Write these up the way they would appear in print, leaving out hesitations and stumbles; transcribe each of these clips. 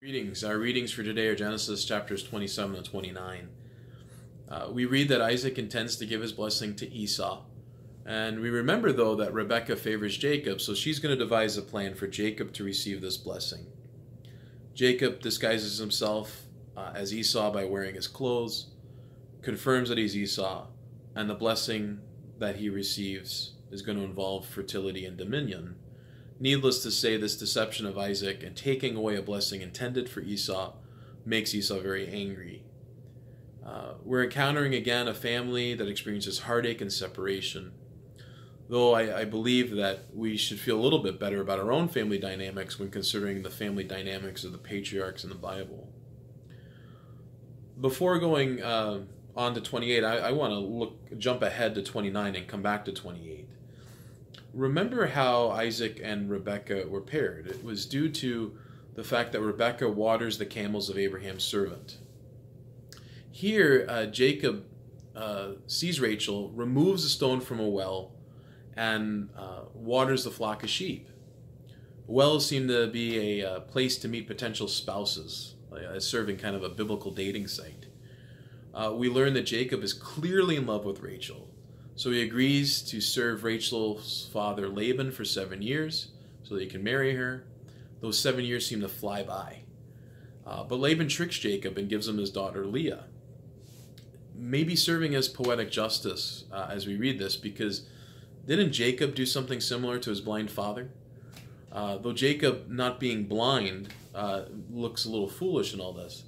Greetings. Our readings for today are Genesis chapters 27 and 29. We read that Isaac intends to give his blessing to Esau. And we remember, though, that Rebekah favors Jacob, so she's going to devise a plan for Jacob to receive this blessing. Jacob disguises himself as Esau by wearing his clothes, confirms that he's Esau, and the blessing that he receives is going to involve fertility and dominion. Needless to say, this deception of Isaac and taking away a blessing intended for Esau makes Esau very angry. We're encountering again a family that experiences heartache and separation. Though I believe that we should feel a little bit better about our own family dynamics when considering the family dynamics of the patriarchs in the Bible. Before going on to 28, I want to jump ahead to 29 and come back to 28. Remember how Isaac and Rebekah were paired. It was due to the fact that Rebekah waters the camels of Abraham's servant. Here, Jacob sees Rachel, removes a stone from a well, and waters the flock of sheep. Wells seem to be a place to meet potential spouses, serving kind of a biblical dating site. We learn that Jacob is clearly in love with Rachel. So he agrees to serve Rachel's father Laban for 7 years so that he can marry her. Those 7 years seem to fly by. But Laban tricks Jacob and gives him his daughter Leah. Maybe serving as poetic justice as we read this, because didn't Jacob do something similar to his blind father? Though Jacob, not being blind, looks a little foolish in all this.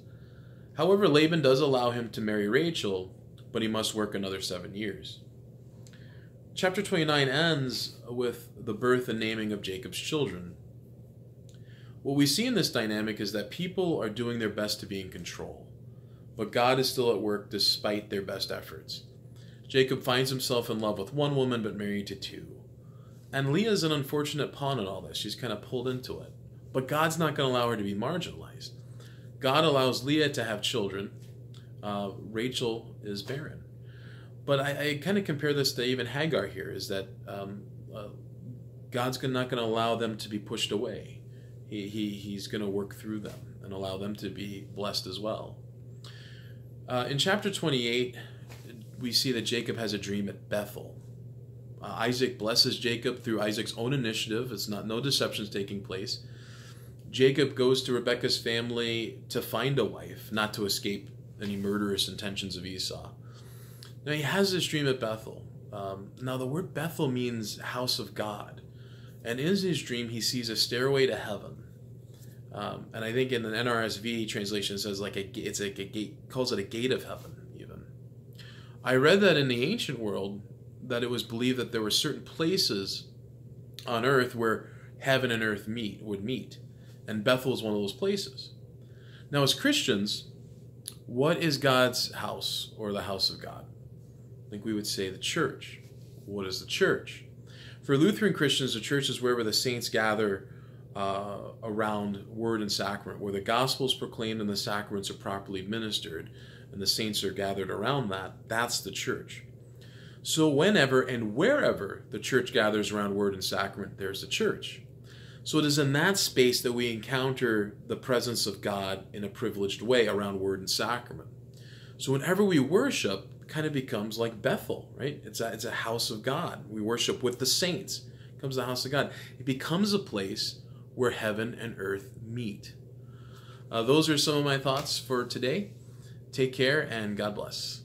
However, Laban does allow him to marry Rachel, but he must work another 7 years. Chapter 29 ends with the birth and naming of Jacob's children. What we see in this dynamic is that people are doing their best to be in control, but God is still at work despite their best efforts. Jacob finds himself in love with one woman but married to two. And Leah is an unfortunate pawn in all this. She's kind of pulled into it. But God's not going to allow her to be marginalized. God allows Leah to have children. Rachel is barren. But I kind of compare this to even Hagar here, is that God's not going to allow them to be pushed away. He's going to work through them and allow them to be blessed as well. In chapter 28, we see that Jacob has a dream at Bethel. Isaac blesses Jacob through Isaac's own initiative. It's no deceptions taking place. Jacob goes to Rebekah's family to find a wife, not to escape any murderous intentions of Esau. Now, he has this dream at Bethel. Now, the word Bethel means house of God. And in his dream, he sees a stairway to heaven. And I think in the NRSV translation, it says it's like a gate, calls it a gate of heaven, even. I read that in the ancient world, that it was believed that there were certain places on earth where heaven and earth would meet. And Bethel is one of those places. Now, as Christians, what is God's house, or the house of God? I think we would say the church. What is the church? For Lutheran Christians, the church is wherever the saints gather around word and sacrament, where the gospel is proclaimed and the sacraments are properly administered, and the saints are gathered around that. That's the church. So whenever and wherever the church gathers around word and sacrament, there's the church. So it is in that space that we encounter the presence of God in a privileged way around word and sacrament. So whenever we worship, it kind of becomes like Bethel, right? It's a house of God. We worship with the saints. It becomes the house of God. It becomes a place where heaven and earth meet. Those are some of my thoughts for today. Take care and God bless.